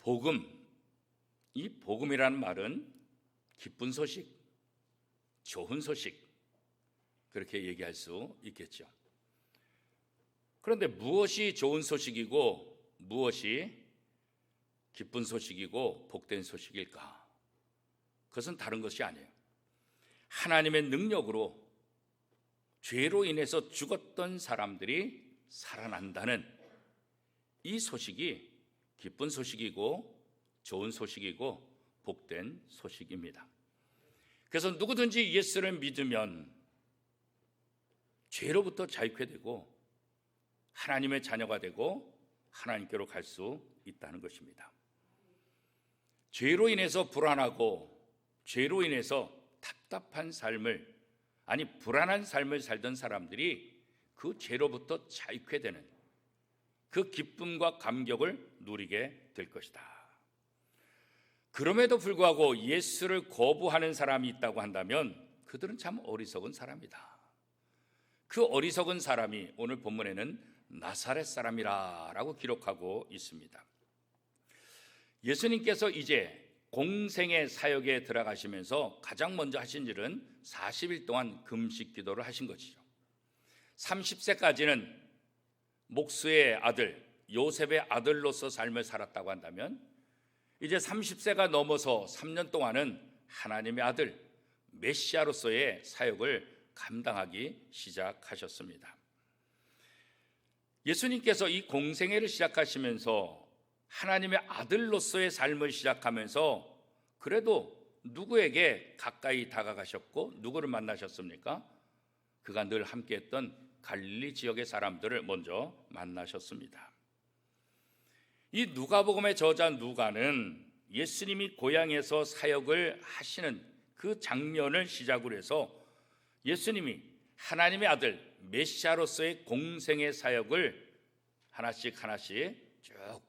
복음, 이 복음이라는 말은 기쁜 소식, 좋은 소식, 그렇게 얘기할 수 있겠죠. 그런데 무엇이 좋은 소식이고 무엇이 기쁜 소식이고 복된 소식일까? 그것은 다른 것이 아니에요. 하나님의 능력으로 죄로 인해서 죽었던 사람들이 살아난다는 이 소식이 기쁜 소식이고 좋은 소식이고 복된 소식입니다. 그래서 누구든지 예수를 믿으면 죄로부터 자유케 되고 하나님의 자녀가 되고 하나님께로 갈 수 있다는 것입니다. 죄로 인해서 불안하고 죄로 인해서 답답한 삶을, 아니 불안한 삶을 살던 사람들이 그 죄로부터 자유케 되는 그 기쁨과 감격을 누리게 될 것이다. 그럼에도 불구하고 예수를 거부하는 사람이 있다고 한다면 그들은 참 어리석은 사람이다. 그 어리석은 사람이 오늘 본문에는 나사렛 사람이라고 기록하고 있습니다. 예수님께서 이제 공생의 사역에 들어가시면서 가장 먼저 하신 일은 40일 동안 금식 기도를 하신 것이죠. 30세까지는 목수의 아들 요셉의 아들로서 삶을 살았다고 한다면 이제 30세가 넘어서 3년 동안은 하나님의 아들 메시아로서의 사역을 감당하기 시작하셨습니다. 예수님께서 이 공생애를 시작하시면서 하나님의 아들로서의 삶을 시작하면서 그래도 누구에게 가까이 다가가셨고 누구를 만나셨습니까? 그가 늘 함께했던 갈릴리 지역의 사람들을 먼저 만나셨습니다. 이 누가복음의 저자 누가는 예수님이 고향에서 사역을 하시는 그 장면을 시작으로 해서 예수님이 하나님의 아들 메시아로서의 공생의 사역을 하나씩 쭉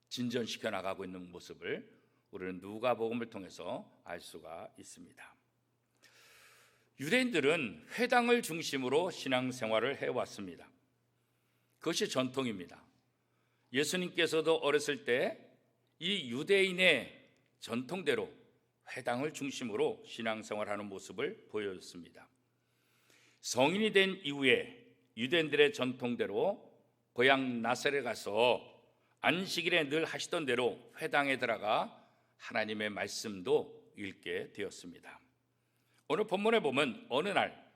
진전시켜 나가고 있는 모습을 우리는 누가복음을 통해서 알 수가 있습니다. 유대인들은 회당을 중심으로 신앙생활을 해왔습니다. 그것이 전통입니다. 예수님께서도 어렸을 때 이 유대인의 전통대로 회당을 중심으로 신앙생활하는 모습을 보여줬습니다. 성인이 된 이후에 유대인들의 전통대로 고향 나사렛에 가서 안식일에 늘 하시던 대로 회당에 들어가 하나님의 말씀도 읽게 되었습니다. 오늘 본문에 보면 어느 날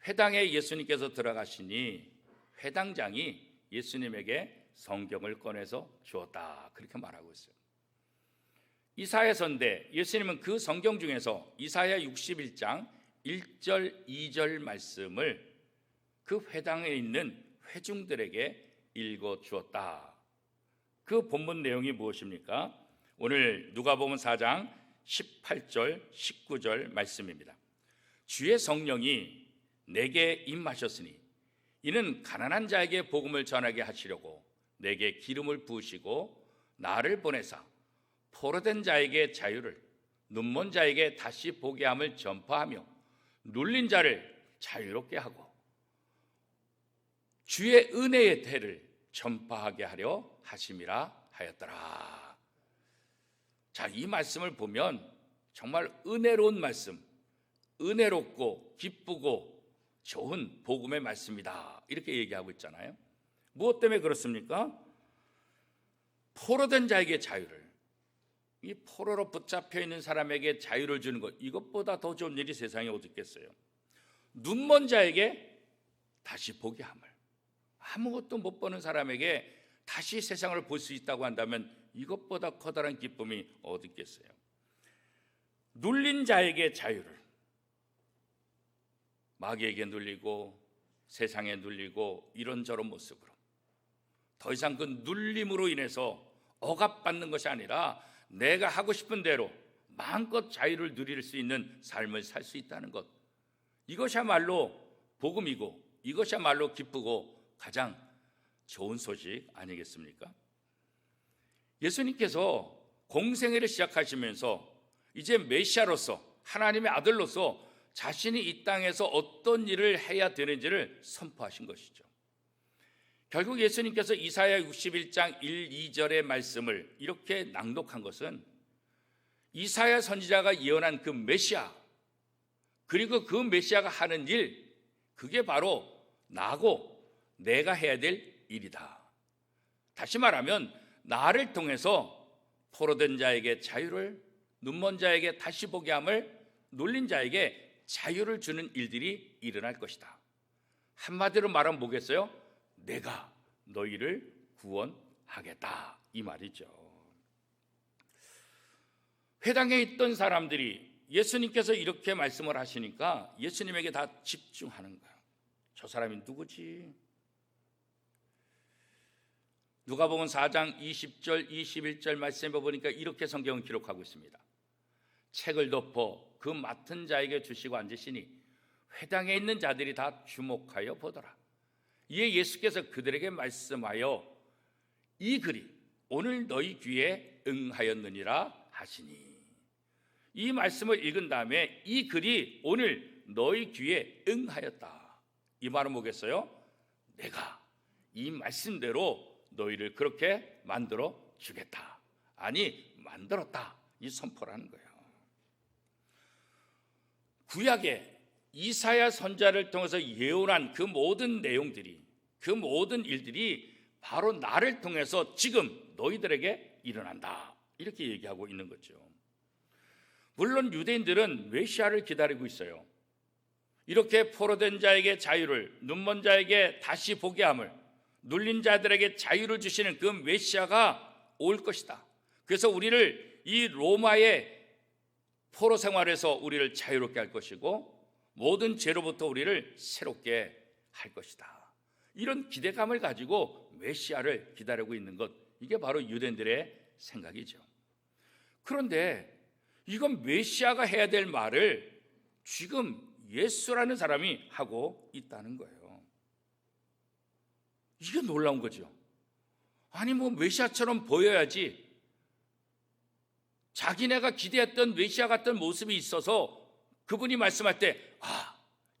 회당에 예수님께서 들어가시니 회당장이 예수님에게 성경을 꺼내서 주었다, 그렇게 말하고 있어요. 이사야서인데 예수님은 그 성경 중에서 이사야 61장 1절 2절 말씀을 그 회당에 있는 회중들에게 읽어 주었다. 그 본문 내용이 무엇입니까? 오늘 누가복음 4장 18절 19절 말씀입니다. 주의 성령이 내게 임하셨으니 이는 가난한 자에게 복음을 전하게 하시려고 내게 기름을 부으시고 나를 보내사 포로된 자에게 자유를, 눈먼 자에게 다시 보게 함을 전파하며 눌린 자를 자유롭게 하고 주의 은혜의 태를 전파하게 하려 하심이라 하였더라. 자, 이 말씀을 보면 정말 은혜로운 말씀, 은혜롭고 기쁘고 좋은 복음의 말씀이다, 이렇게 얘기하고 있잖아요. 무엇 때문에 그렇습니까? 포로된 자에게 자유를, 이 포로로 붙잡혀 있는 사람에게 자유를 주는 것, 이것보다 더 좋은 일이 세상에 어디 있겠어요? 눈먼 자에게 다시 보게 함을, 아무것도 못 보는 사람에게 다시 세상을 볼 수 있다고 한다면 이것보다 커다란 기쁨이 어디 있겠어요? 눌린 자에게 자유를, 마귀에게 눌리고 세상에 눌리고 이런저런 모습으로 더 이상 그 눌림으로 인해서 억압받는 것이 아니라 내가 하고 싶은 대로 마음껏 자유를 누릴 수 있는 삶을 살 수 있다는 것, 이것이야말로 복음이고 이것이야말로 기쁘고 가장 좋은 소식 아니겠습니까? 예수님께서 공생애를 시작하시면서 이제 메시아로서 하나님의 아들로서 자신이 이 땅에서 어떤 일을 해야 되는지를 선포하신 것이죠. 결국 예수님께서 이사야 61장 1, 2절의 말씀을 이렇게 낭독한 것은 이사야 선지자가 예언한 그 메시아, 그리고 그 메시아가 하는 일, 그게 바로 나고 내가 해야 될 일이다. 다시 말하면 나를 통해서 포로된 자에게 자유를, 눈먼 자에게 다시 보게 함을, 눌린 자에게 자유를 주는 일들이 일어날 것이다. 한마디로 말하면 뭐겠어요? 내가 너희를 구원하겠다, 이 말이죠. 회당에 있던 사람들이 예수님께서 이렇게 말씀을 하시니까 예수님에게 다 집중하는 거예요. 저 사람이 누구지? 누가복음 4장 20절 21절 말씀에 보니까 이렇게 성경은 기록하고 있습니다. 책을 덮어 그 맡은 자에게 주시고 앉으시니 회당에 있는 자들이 다 주목하여 보더라. 이에 예수께서 그들에게 말씀하여 이 글이 오늘 너희 귀에 응하였느니라 하시니, 이 말씀을 읽은 다음에 이 글이 오늘 너희 귀에 응하였다. 이 말은 뭐겠어요? 내가 이 말씀대로 너희를 그렇게 만들어 주겠다. 아니, 만들었다. 이 선포라는 거예요. 구약에 이사야 선지자를 통해서 예언한 그 모든 내용들이, 그 모든 일들이 바로 나를 통해서 지금 너희들에게 일어난다, 이렇게 얘기하고 있는 거죠. 물론 유대인들은 메시아를 기다리고 있어요. 이렇게 포로된 자에게 자유를, 눈먼 자에게 다시 보게 함을, 눌린 자들에게 자유를 주시는 그 메시아가 올 것이다. 그래서 우리를 이 로마의 포로 생활에서 우리를 자유롭게 할 것이고 모든 죄로부터 우리를 새롭게 할 것이다. 이런 기대감을 가지고 메시아를 기다리고 있는 것, 이게 바로 유대인들의 생각이죠. 그런데 이건 메시아가 해야 될 말을 지금 예수라는 사람이 하고 있다는 거예요. 이게 놀라운 거죠. 아니 뭐 메시아처럼 보여야지, 자기네가 기대했던 메시아 같은 모습이 있어서 그분이 말씀할 때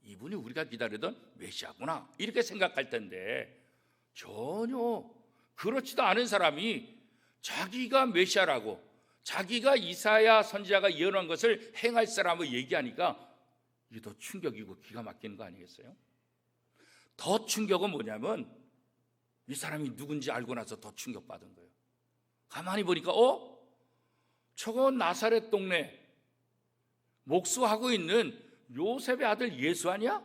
이분이 우리가 기다리던 메시아구나, 이렇게 생각할 텐데 전혀 그렇지도 않은 사람이 자기가 메시아라고, 자기가 이사야 선지자가 예언한 것을 행할 사람을 얘기하니까 이게 더 충격이고 기가 막히는 거 아니겠어요? 더 충격은 뭐냐면 이 사람이 누군지 알고 나서 더 충격받은 거예요. 가만히 보니까 저거 나사렛 동네 목수하고 있는 요셉의 아들 예수 아니야?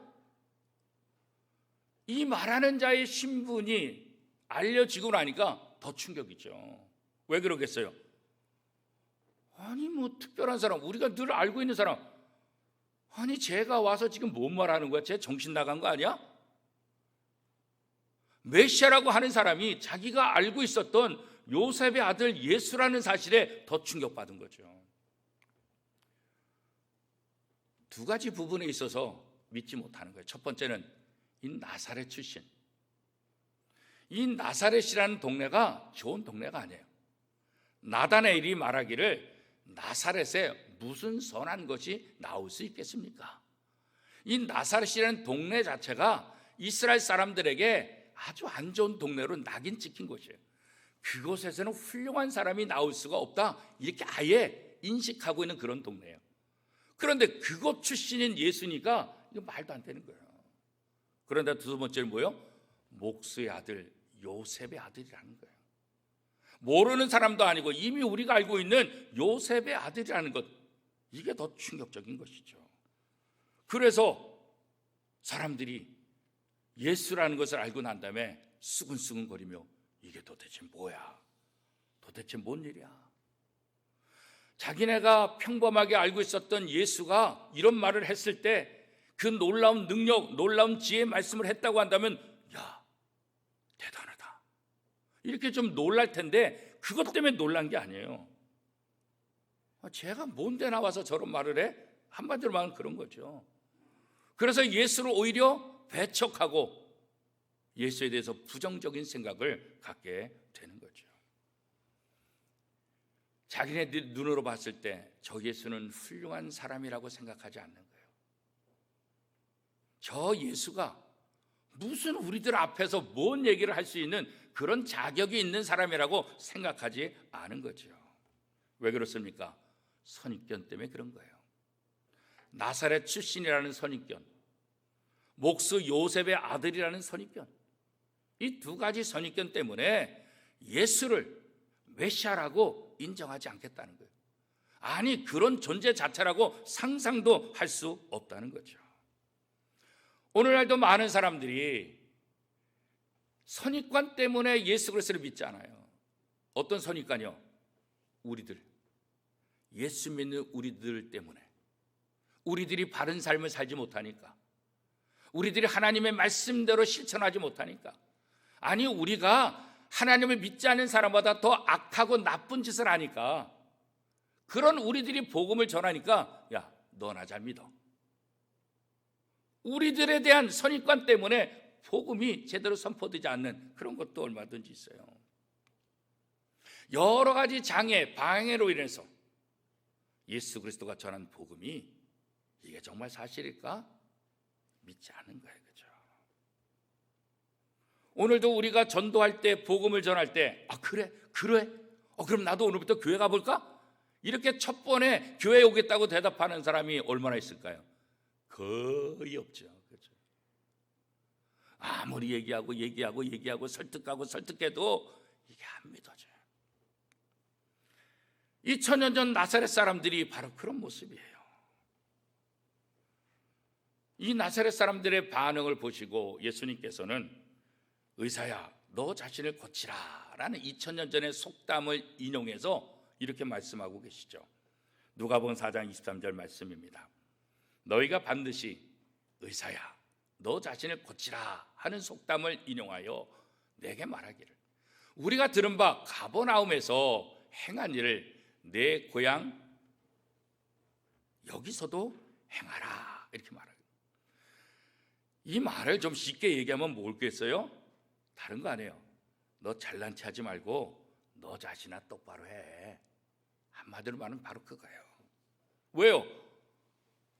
이 말하는 자의 신분이 알려지고 나니까 더 충격이죠. 왜 그러겠어요? 아니 뭐 특별한 사람, 우리가 늘 알고 있는 사람, 아니 쟤가 와서 지금 뭔 말하는 거야? 쟤 정신 나간 거 아니야? 메시아라고 하는 사람이 자기가 알고 있었던 요셉의 아들 예수라는 사실에 더 충격받은 거죠. 두 가지 부분에 있어서 믿지 못하는 거예요. 첫 번째는 이 나사렛 출신, 이 나사렛이라는 동네가 좋은 동네가 아니에요. 나다나엘이 말하기를 나사렛에 무슨 선한 것이 나올 수 있겠습니까? 이 나사렛이라는 동네 자체가 이스라엘 사람들에게 아주 안 좋은 동네로 낙인 찍힌 곳이에요. 그곳에서는 훌륭한 사람이 나올 수가 없다, 이렇게 아예 인식하고 있는 그런 동네예요. 그런데 그곳 출신인 예수니까 이거 말도 안 되는 거예요. 그런데 두 번째는 뭐예요? 목수의 아들 요셉의 아들이라는 거예요. 모르는 사람도 아니고 이미 우리가 알고 있는 요셉의 아들이라는 것, 이게 더 충격적인 것이죠. 그래서 사람들이 예수라는 것을 알고 난 다음에 수근수근거리며 이게 도대체 뭐야? 도대체 뭔 일이야? 자기네가 평범하게 알고 있었던 예수가 이런 말을 했을 때 그 놀라운 능력, 놀라운 지혜의 말씀을 했다고 한다면 야, 대단하다, 이렇게 좀 놀랄 텐데 그것 때문에 놀란 게 아니에요. 쟤가 뭔데 나와서 저런 말을 해? 한마디로 말하면 그런 거죠. 그래서 예수를 오히려 배척하고 예수에 대해서 부정적인 생각을 갖게 되는 거죠. 자기네 눈으로 봤을 때 저 예수는 훌륭한 사람이라고 생각하지 않는 거예요. 저 예수가 무슨 우리들 앞에서 뭔 얘기를 할 수 있는 그런 자격이 있는 사람이라고 생각하지 않은 거죠. 왜 그렇습니까? 선입견 때문에 그런 거예요. 나사렛 출신이라는 선입견, 목수 요셉의 아들이라는 선입견, 이 두 가지 선입견 때문에 예수를 메시아라고 인정하지 않겠다는 거예요. 아니, 그런 존재 자체라고 상상도 할 수 없다는 거죠. 오늘날도 많은 사람들이 선입관 때문에 예수 그리스도를 믿지 않아요. 어떤 선입관이요? 우리들, 예수 믿는 우리들 때문에, 우리들이 바른 삶을 살지 못하니까, 우리들이 하나님의 말씀대로 실천하지 못하니까, 아니 우리가 하나님을 믿지 않는 사람보다 더 악하고 나쁜 짓을 하니까, 그런 우리들이 복음을 전하니까 야, 너나 잘 믿어. 우리들에 대한 선입관 때문에 복음이 제대로 선포되지 않는 그런 것도 얼마든지 있어요. 여러 가지 장애, 방해로 인해서 예수 그리스도가 전한 복음이 이게 정말 사실일까? 믿지 않는 거예요. 그죠? 오늘도 우리가 전도할 때, 복음을 전할 때, 그래? 그럼 나도 오늘부터 교회 가볼까? 이렇게 첫 번에 교회에 오겠다고 대답하는 사람이 얼마나 있을까요? 거의 없죠. 그렇죠? 아무리 얘기하고 설득해도 이게 안 믿어져요. 2000년 전 나사렛 사람들이 바로 그런 모습이에요. 이 나사렛 사람들의 반응을 보시고 예수님께서는 의사야, 너 자신을 고치라 라는 2000년 전의 속담을 인용해서 이렇게 말씀하고 계시죠. 누가복음 4장 23절 말씀입니다. 너희가 반드시 의사야, 너 자신을 고치라 하는 속담을 인용하여 내게 말하기를, 우리가 들은 바 가버나움에서 행한 일을 내 고향 여기서도 행하라, 이렇게 말해요. 이 말을 좀 쉽게 얘기하면 뭘겠어요? 다른 거 아니에요. 너 잘난 체 하지 말고 너 자신아 똑바로 해. 한마디로 말하면 바로 그거예요. 왜요?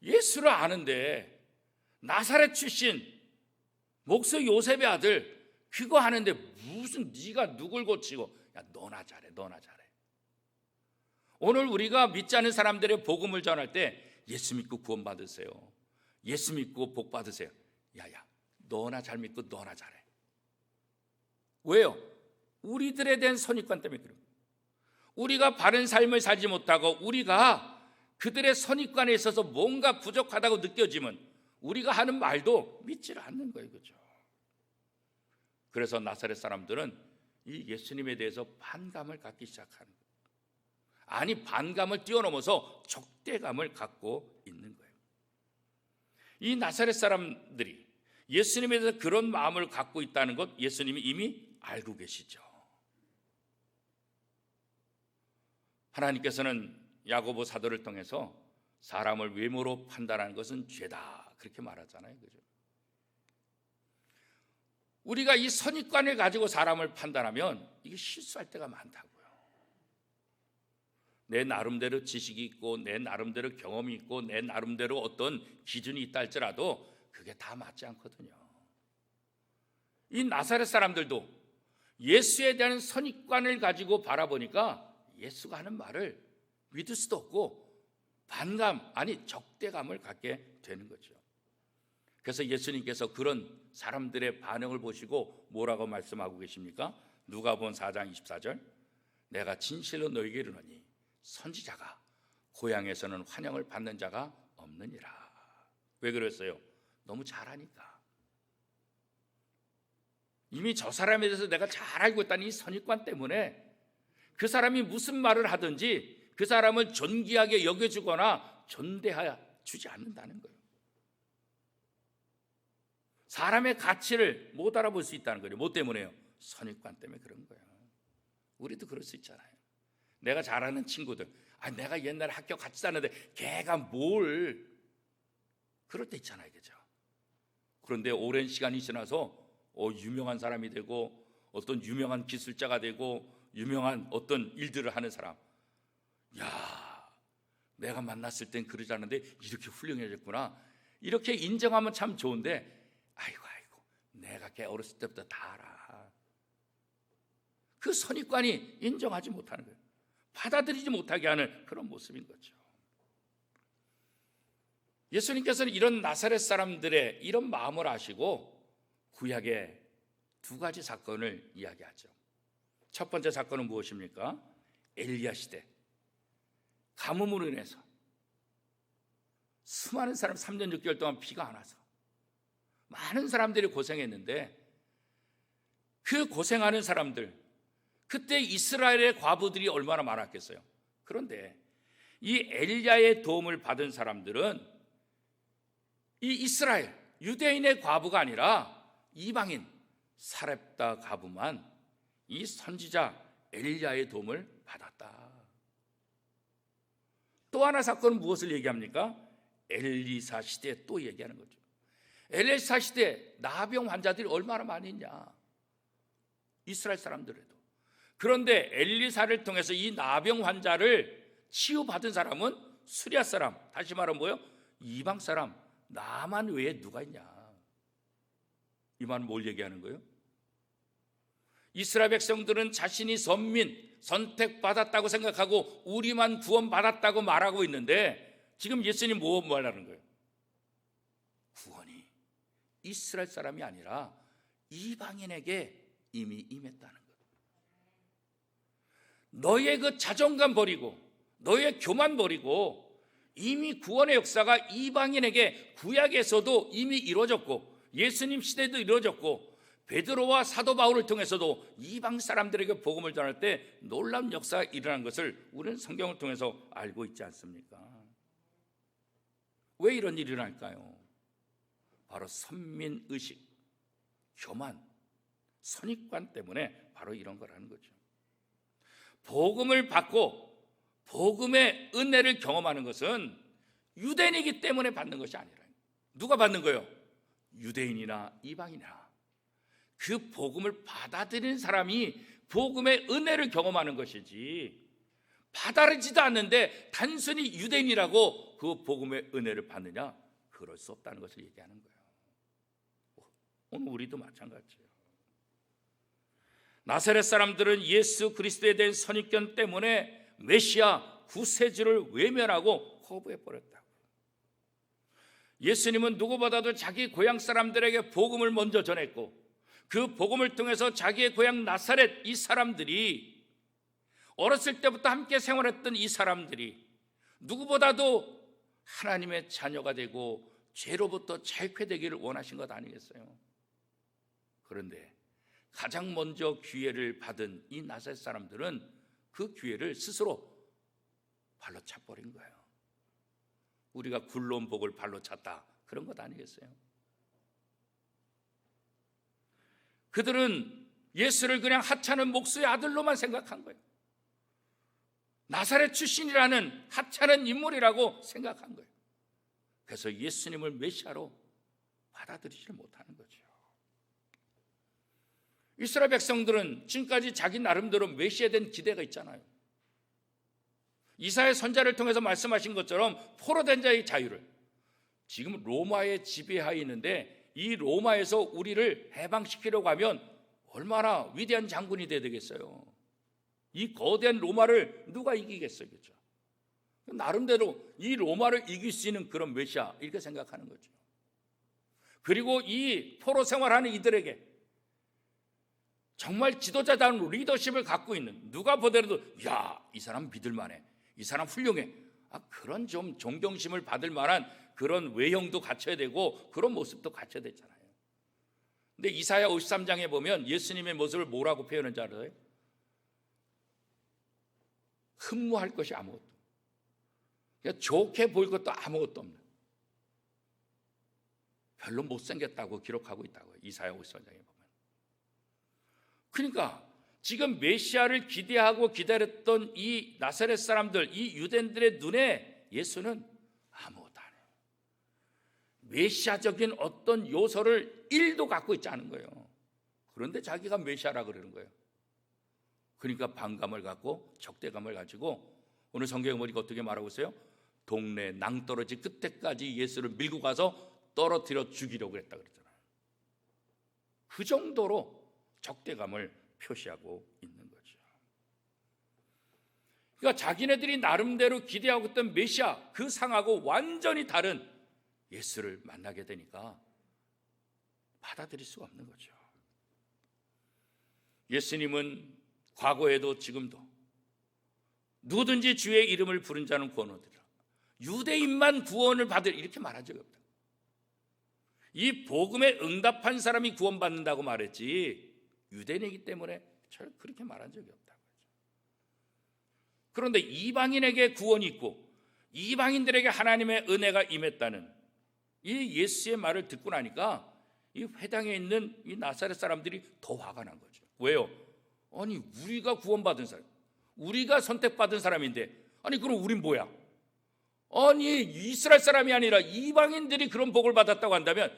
예수를 아는데, 나사렛 출신 목수 요셉의 아들 그거 하는데 무슨 네가 누굴 고치고, 야 너나 잘해. 오늘 우리가 믿지 않는 사람들의 복음을 전할 때 예수 믿고 구원 받으세요, 예수 믿고 복 받으세요. 야야, 너나 잘 믿고 너나 잘해. 왜요? 우리들에 대한 선입관 때문에 그런 거예요. 우리가 바른 삶을 살지 못하고 우리가 그들의 선입관에 있어서 뭔가 부족하다고 느껴지면 우리가 하는 말도 믿지를 않는 거예요. 그렇죠? 그래서 나사렛 사람들은 이 예수님에 대해서 반감을 갖기 시작하는 거예요. 아니, 반감을 뛰어넘어서 적대감을 갖고 있는 거예요. 이 나사렛 사람들이 예수님에 대해서 그런 마음을 갖고 있다는 것 예수님이 이미 알고 계시죠. 하나님께서는 야고보 사도를 통해서 사람을 외모로 판단하는 것은 죄다, 그렇게 말하잖아요. 그죠? 우리가 이 선입관을 가지고 사람을 판단하면 이게 실수할 때가 많다고요. 내 나름대로 지식이 있고 내 나름대로 경험이 있고 내 나름대로 어떤 기준이 있다 할지라도 그게 다 맞지 않거든요. 이 나사렛 사람들도 예수에 대한 선입관을 가지고 바라보니까 예수가 하는 말을 믿을 수도 없고 반감, 아니 적대감을 갖게 되는 거죠. 그래서 예수님께서 그런 사람들의 반응을 보시고 뭐라고 말씀하고 계십니까? 누가복음 4장 24절, 내가 진실로 너희에게 이르노니 선지자가 고향에서는 환영을 받는 자가 없느니라. 왜 그랬어요? 너무 잘하니까. 이미 저 사람에 대해서 내가 잘 알고 있다는 이 선입관 때문에 그 사람이 무슨 말을 하든지 그 사람을 존귀하게 여겨주거나 존대하여 주지 않는다는 거예요. 사람의 가치를 못 알아볼 수 있다는 거예요. 뭐 때문에요? 선입관 때문에 그런 거예요. 우리도 그럴 수 있잖아요. 내가 잘 아는 친구들, 내가 옛날에 학교 같이 다녔는데 걔가 뭘, 그럴 때 있잖아요. 그죠? 그런데 오랜 시간이 지나서 유명한 사람이 되고 어떤 유명한 기술자가 되고 유명한 어떤 일들을 하는 사람, 야, 내가 만났을 땐 그러지 않는데 이렇게 훌륭해졌구나, 이렇게 인정하면 참 좋은데 아이고 내 내가 걔 어렸을 때부터 다 알아. 그 선입관이 인정하지 못하는 거예요. 받아들이지 못하게 하는 그런 모습인 거죠. 예수님께서는 이런 나사렛 사람들의 이런 마음을 아시고 구약의 두 가지 사건을 이야기하죠. 첫 번째 사건은 무엇입니까? 엘리야 시대, 가뭄으로 인해서 수많은 사람 3년 6개월 동안 비가 안 와서 많은 사람들이 고생했는데, 그 고생하는 사람들, 그때 이스라엘의 과부들이 얼마나 많았겠어요. 그런데 이 엘리야의 도움을 받은 사람들은 이 이스라엘 유대인의 과부가 아니라 이방인 사렙다 과부만 이 선지자 엘리야의 도움을 받았다. 또 하나 사건은 무엇을 얘기합니까? 엘리사 시대에 또 얘기하는 거죠. 엘리사 시대 나병 환자들이 얼마나 많이 있냐, 이스라엘 사람들에도. 그런데 엘리사를 통해서 이 나병 환자를 치유받은 사람은 수리아 사람, 다시 말하면 뭐예요? 이방 사람, 나만 외에 누가 있냐. 이 말은 뭘 얘기하는 거예요? 이스라엘 백성들은 자신이 선민, 선택받았다고 생각하고 우리만 구원받았다고 말하고 있는데, 지금 예수님 뭐 말하는 거예요? 구원이 이스라엘 사람이 아니라 이방인에게 이미 임했다는 거예요. 너의 그 자존감 버리고 너의 교만 버리고 이미 구원의 역사가 이방인에게 구약에서도 이미 이루어졌고, 예수님 시대도 이루어졌고, 베드로와 사도 바울을 통해서도 이방 사람들에게 복음을 전할 때 놀라운 역사가 일어난 것을 우리는 성경을 통해서 알고 있지 않습니까? 왜 이런 일이 일어날까요? 바로 선민의식, 교만, 선입관 때문에 바로 이런 거라는 거죠. 복음을 받고 복음의 은혜를 경험하는 것은 유대인이기 때문에 받는 것이 아니라, 누가 받는 거예요? 유대인이나 이방인이나 그 복음을 받아들이는 사람이 복음의 은혜를 경험하는 것이지, 받아들이지도 않는데 단순히 유대인이라고 그 복음의 은혜를 받느냐? 그럴 수 없다는 것을 얘기하는 거예요. 오늘 우리도 마찬가지예요. 나사렛 사람들은 예수 그리스도에 대한 선입견 때문에 메시아 구세주를 외면하고 거부해버렸다고. 예수님은 누구보다도 자기 고향 사람들에게 복음을 먼저 전했고, 그 복음을 통해서 자기의 고향 나사렛 이 사람들이, 어렸을 때부터 함께 생활했던 이 사람들이 누구보다도 하나님의 자녀가 되고 죄로부터 자유되기를 원하신 것 아니겠어요? 그런데 가장 먼저 기회를 받은 이 나사렛 사람들은 그 기회를 스스로 발로 차버린 거예요. 우리가 굴러온 복을 발로 찼다, 그런 것 아니겠어요? 그들은 예수를 그냥 하찮은 목수의 아들로만 생각한 거예요. 나사렛 출신이라는 하찮은 인물이라고 생각한 거예요. 그래서 예수님을 메시아로 받아들이지 못하는 거죠. 이스라엘 백성들은 지금까지 자기 나름대로 메시아에 대한 기대가 있잖아요. 이사야 선지자를 통해서 말씀하신 것처럼 포로된 자의 자유를, 지금 로마의 지배하에 있는데 이 로마에서 우리를 해방시키려고 하면 얼마나 위대한 장군이 돼야 되겠어요. 이 거대한 로마를 누가 이기겠어요? 그렇죠? 나름대로 이 로마를 이길 수 있는 그런 메시아, 이렇게 생각하는 거죠. 그리고 이 포로 생활하는 이들에게 정말 지도자다운 리더십을 갖고 있는, 누가 보더라도 야, 이 사람 믿을만해, 이 사람 훌륭해, 그런 좀 존경심을 받을 만한 그런 외형도 갖춰야 되고 그런 모습도 갖춰야 되잖아요. 근데 이사야 53장에 보면 예수님의 모습을 뭐라고 표현하는지 알아요? 흠모할 것이 아무것도, 그러니까 좋게 보일 것도 아무것도 없는, 별로 못생겼다고 기록하고 있다고요. 이사야 53장에 보면. 그러니까 지금 메시아를 기대하고 기다렸던 이 나사렛 사람들, 이 유대인들의 눈에 예수는 아무것도 안 해요. 메시아적인 어떤 요소를 1도 갖고 있지 않은 거예요. 그런데 자기가 메시아라 그러는 거예요. 그러니까 반감을 갖고 적대감을 가지고 오늘 성경에 보니까 어떻게 말하고 있어요? 동네 낭떠러지 끝에까지 예수를 밀고 가서 떨어뜨려 죽이려고 했다 그랬잖아요. 그 정도로 적대감을 표시하고 있는 거죠. 그러니까 자기네들이 나름대로 기대하고 있던 메시아 그 상하고 완전히 다른 예수를 만나게 되니까 받아들일 수가 없는 거죠. 예수님은 과거에도 지금도 누구든지 주의 이름을 부른 자는 구원 얻으리라. 유대인만 구원을 받을 이렇게 말한 적이 없다. 이 복음에 응답한 사람이 구원받는다고 말했지 유대인이기 때문에 절 그렇게 말한 적이 없다. 그런데 이방인에게 구원이 있고 이방인들에게 하나님의 은혜가 임했다는 이 예수의 말을 듣고 나니까 이 회당에 있는 이 나사렛 사람들이 더 화가 난 거죠. 왜요? 아니 우리가 구원받은 사람, 우리가 선택받은 사람인데 아니 그럼 우린 뭐야? 아니 이스라엘 사람이 아니라 이방인들이 그런 복을 받았다고 한다면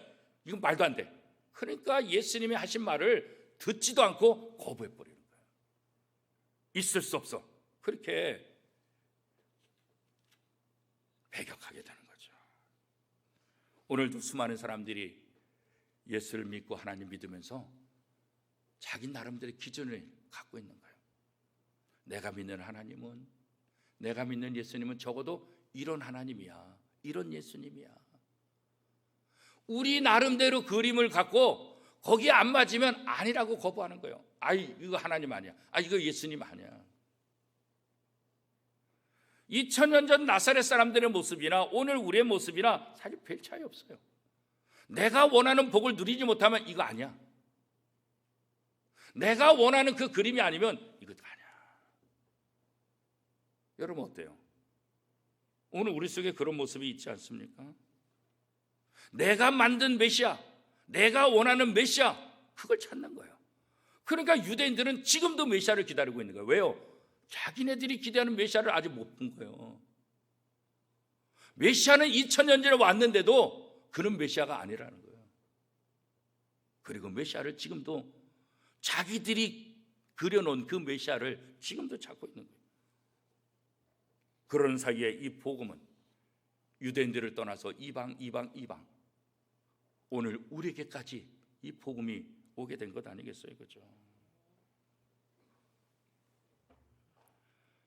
이건 말도 안 돼. 그러니까 예수님이 하신 말을 듣지도 않고 거부해버리는 거예요. 있을 수 없어. 그렇게 배격하게 되는 거죠. 오늘도 수많은 사람들이 예수를 믿고 하나님 믿으면서 자기 나름대로의 기준을 갖고 있는 거예요. 내가 믿는 하나님은, 내가 믿는 예수님은 적어도 이런 하나님이야, 이런 예수님이야. 우리 나름대로 그림을 갖고 거기에 안 맞으면 아니라고 거부하는 거예요. 아이 이거 하나님 아니야, 아 이거 예수님 아니야. 2000년 전 나사렛 사람들의 모습이나 오늘 우리의 모습이나 사실 별 차이 없어요. 내가 원하는 복을 누리지 못하면 이거 아니야. 내가 원하는 그 그림이 아니면 이것도 아니야. 여러분 어때요? 오늘 우리 속에 그런 모습이 있지 않습니까? 내가 만든 메시아, 내가 원하는 메시아, 그걸 찾는 거예요. 그러니까 유대인들은 지금도 메시아를 기다리고 있는 거예요. 왜요? 자기네들이 기대하는 메시아를 아직 못 본 거예요. 메시아는 2000년 전에 왔는데도 그런 메시아가 아니라는 거예요. 그리고 메시아를 지금도 자기들이 그려놓은 그 메시아를 지금도 찾고 있는 거예요. 그런 사이에 이 복음은 유대인들을 떠나서 이방 오늘 우리에게까지 이 복음이 오게 된 것 아니겠어요? 그렇죠?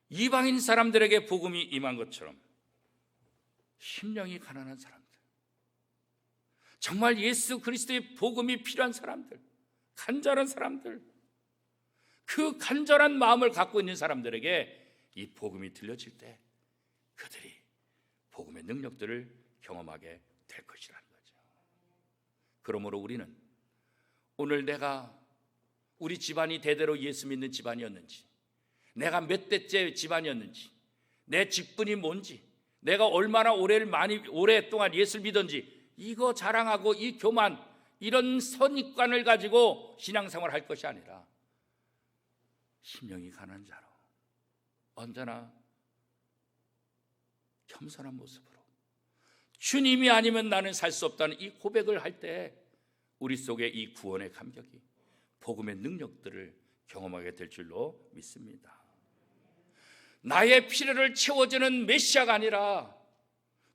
이방인 사람들에게 복음이 임한 것처럼 심령이 가난한 사람들, 정말 예수 그리스도의 복음이 필요한 사람들, 간절한 사람들, 그 간절한 마음을 갖고 있는 사람들에게 이 복음이 들려질 때 그들이 복음의 능력들을 경험하게 될 것이라는 거죠. 그러므로 우리는 오늘 내가 우리 집안이 대대로 예수 믿는 집안이었는지, 내가 몇 대째 집안이었는지, 내 직분이 뭔지, 내가 얼마나 오랫동안 예수를 믿었는지 이거 자랑하고 이 교만, 이런 선입관을 가지고 신앙생활을 할 것이 아니라 심령이 가난한 자로 언제나 겸손한 모습으로 주님이 아니면 나는 살 수 없다는 이 고백을 할 때 우리 속에 이 구원의 감격이, 복음의 능력들을 경험하게 될 줄로 믿습니다. 나의 필요를 채워주는 메시아가 아니라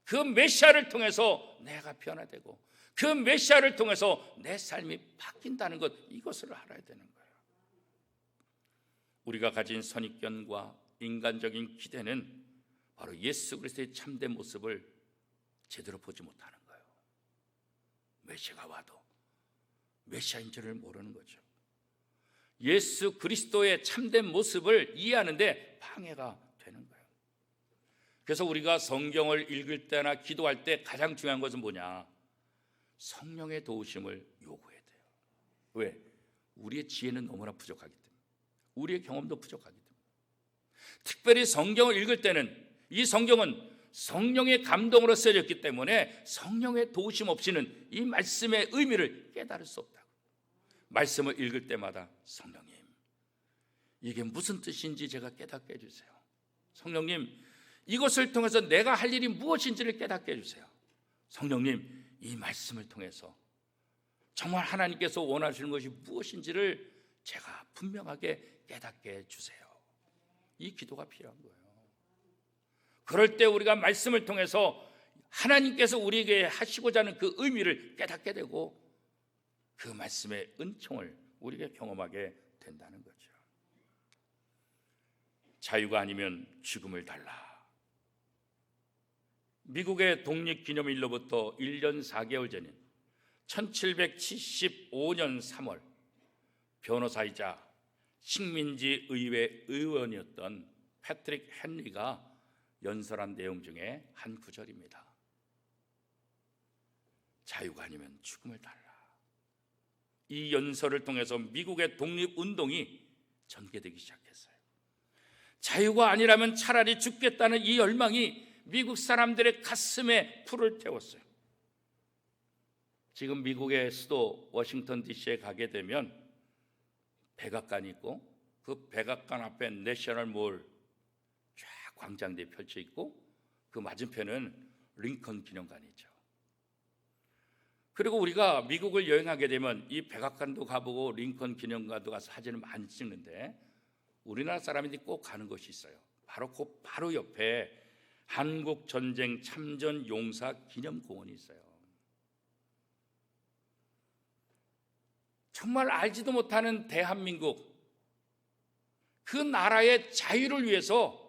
그 메시아를 통해서 내가 변화되고 그 메시아를 통해서 내 삶이 바뀐다는 것, 이것을 알아야 되는 거예요. 우리가 가진 선입견과 인간적인 기대는 바로 예수 그리스도의 참된 모습을 제대로 보지 못하는 거예요. 메시아가 와도 메시아인 줄을 모르는 거죠. 예수 그리스도의 참된 모습을 이해하는데 방해가 되는 거예요. 그래서 우리가 성경을 읽을 때나 기도할 때 가장 중요한 것은 뭐냐? 성령의 도우심을 요구해야 돼요. 왜? 우리의 지혜는 너무나 부족하기 때문에, 우리의 경험도 부족하기 때문에. 특별히 성경을 읽을 때는 이 성경은 성령의 감동으로 쓰여졌기 때문에 성령의 도우심 없이는 이 말씀의 의미를 깨달을 수 없다고. 말씀을 읽을 때마다 성령님, 이게 무슨 뜻인지 제가 깨닫게 해주세요. 성령님, 이것을 통해서 내가 할 일이 무엇인지를 깨닫게 해주세요. 성령님, 이 말씀을 통해서 정말 하나님께서 원하시는 것이 무엇인지를 제가 분명하게 깨닫게 해주세요. 이 기도가 필요한 거예요. 그럴 때 우리가 말씀을 통해서 하나님께서 우리에게 하시고자 하는 그 의미를 깨닫게 되고 그 말씀의 은총을 우리가 경험하게 된다는 거죠. 자유가 아니면 죽음을 달라. 미국의 독립기념일로부터 1년 4개월 전인 1775년 3월 변호사이자 식민지 의회 의원이었던 패트릭 헨리가 연설한 내용 중에 한 구절입니다. 자유가 아니면 죽음을 달라. 이 연설을 통해서 미국의 독립운동이 전개되기 시작했어요. 자유가 아니라면 차라리 죽겠다는 이 열망이 미국 사람들의 가슴에 불을 태웠어요. 지금 미국의 수도 워싱턴 DC에 가게 되면 백악관이 있고 그 백악관 앞에 내셔널 몰 쫙 광장들이 펼쳐 있고 그 맞은편은 링컨 기념관이죠. 그리고 우리가 미국을 여행하게 되면 이 백악관도 가보고 링컨 기념관도 가서 사진을 많이 찍는데 우리나라 사람들이 꼭 가는 곳이 있어요. 바로 옆에 한국 전쟁 참전 용사 기념공원이 있어요. 정말 알지도 못하는 대한민국, 그 나라의 자유를 위해서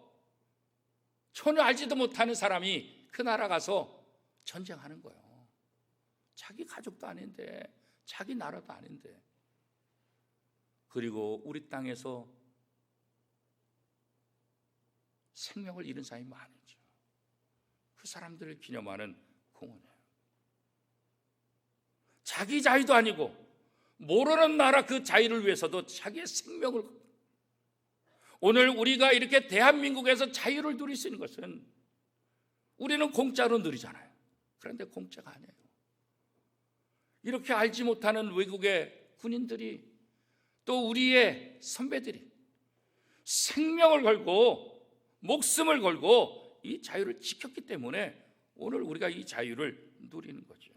전혀 알지도 못하는 사람이 그 나라 가서 전쟁하는 거예요. 자기 가족도 아닌데, 자기 나라도 아닌데. 그리고 우리 땅에서 생명을 잃은 사람이 많죠. 그 사람들을 기념하는 공원이에요. 자기 자유도 아니고 모르는 나라 그 자유를 위해서도 자기의 생명을, 오늘 우리가 이렇게 대한민국에서 자유를 누릴 수 있는 것은 우리는 공짜로 누리잖아요. 그런데 공짜가 아니에요. 이렇게 알지 못하는 외국의 군인들이 또 우리의 선배들이 생명을 걸고 목숨을 걸고 이 자유를 지켰기 때문에 오늘 우리가 이 자유를 누리는 거죠.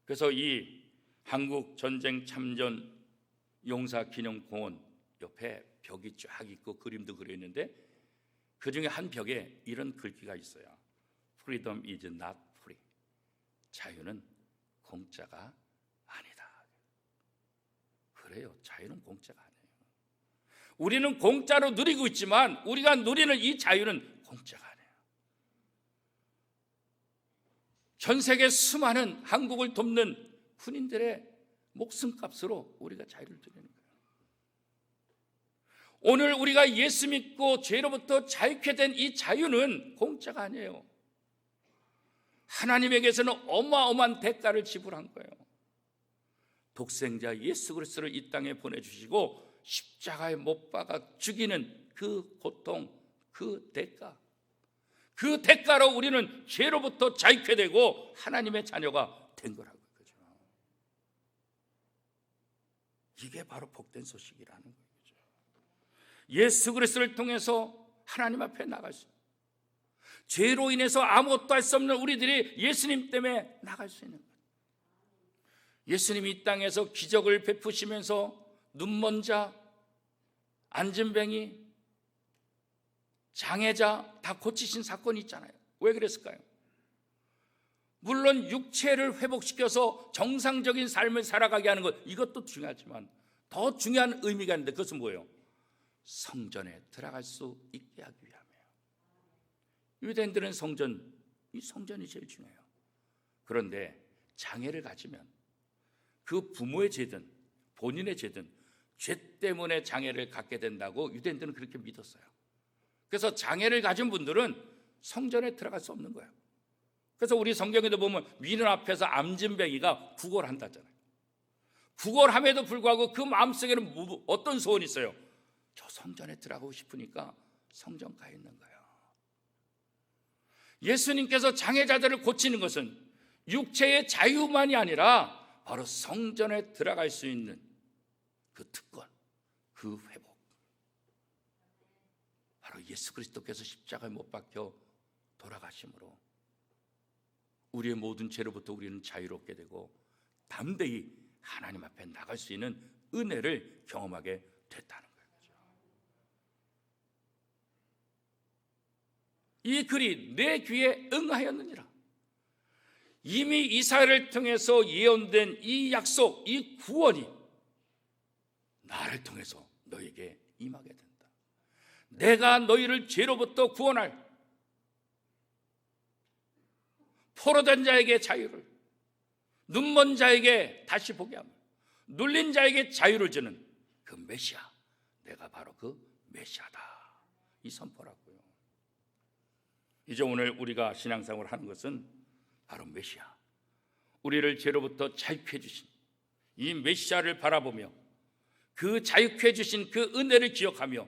그래서 이 한국 전쟁 참전 용사 기념공원 옆에 벽이 쫙 있고 그림도 그려 있는데 그 중에 한 벽에 이런 글귀가 있어요. Freedom is not free. 자유는 공짜가 아니다. 그래요. 자유는 공짜가 아니에요. 우리는 공짜로 누리고 있지만 우리가 누리는 이 자유는 공짜가 아니에요. 전 세계 수많은 한국을 돕는 군인들의 목숨값으로 우리가 자유를 누리는 거예요. 오늘 우리가 예수 믿고 죄로부터 자유케 된 이 자유는 공짜가 아니에요. 하나님에게서는 어마어마한 대가를 지불한 거예요. 독생자 예수 그리스도를 이 땅에 보내주시고 십자가에 못 박아 죽이는 그 고통, 그 대가, 그 대가로 우리는 죄로부터 자유케 되고 하나님의 자녀가 된 거라고. 이게 바로 복된 소식이라는 거죠. 예수 그리스도를 통해서 하나님 앞에 나갈 수, 죄로 인해서 아무것도 할 수 없는 우리들이 예수님 때문에 나갈 수 있는 거예요. 예수님이 이 땅에서 기적을 베푸시면서 눈먼 자, 안진뱅이, 장애자 다 고치신 사건이 있잖아요. 왜 그랬을까요? 물론 육체를 회복시켜서 정상적인 삶을 살아가게 하는 것, 이것도 중요하지만 더 중요한 의미가 있는데 그것은 뭐예요? 성전에 들어갈 수 있게 하기 위함이에요. 유대인들은 이 성전이 제일 중요해요. 그런데 장애를 가지면 그 부모의 죄든 본인의 죄든 죄 때문에 장애를 갖게 된다고 유대인들은 그렇게 믿었어요. 그래서 장애를 가진 분들은 성전에 들어갈 수 없는 거예요. 그래서 우리 성경에도 보면 미는 앞에서 암진뱅이가 구걸한다잖아요. 구걸함에도 불구하고 그 마음속에는 어떤 소원이 있어요? 저 성전에 들어가고 싶으니까 성전 가 있는 거예요. 예수님께서 장애자들을 고치는 것은 육체의 자유만이 아니라 바로 성전에 들어갈 수 있는 그 특권, 그 회복, 바로 예수 그리스도께서 십자가에 못 박혀 돌아가심으로 우리의 모든 죄로부터 우리는 자유롭게 되고 담대히 하나님 앞에 나갈 수 있는 은혜를 경험하게 됐다는 거예요. 이 글이 내 귀에 응하였느니라. 이미 이사야를 통해서 예언된 이 약속, 이 구원이 나를 통해서 너에게 임하게 된다. 내가 너희를 죄로부터 구원할, 포로된 자에게 자유를, 눈먼 자에게 다시 보게 하며 눌린 자에게 자유를 주는 그 메시아, 내가 바로 그 메시아다, 이 선포라고요. 이제 오늘 우리가 신앙생활을 하는 것은 바로 메시아, 우리를 죄로부터 자유케 해주신 이 메시아를 바라보며 그 자유케 해주신 그 은혜를 기억하며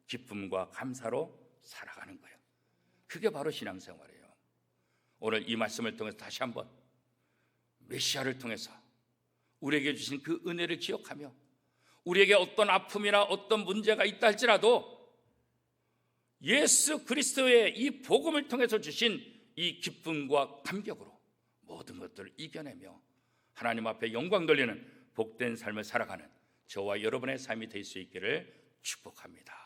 기쁨과 감사로 살아가는 거예요. 그게 바로 신앙생활이에요. 오늘 이 말씀을 통해서 다시 한번 메시아를 통해서 우리에게 주신 그 은혜를 기억하며 우리에게 어떤 아픔이나 어떤 문제가 있다 할지라도 예수 그리스도의 이 복음을 통해서 주신 이 기쁨과 감격으로 모든 것들을 이겨내며 하나님 앞에 영광 돌리는 복된 삶을 살아가는 저와 여러분의 삶이 될 수 있기를 축복합니다.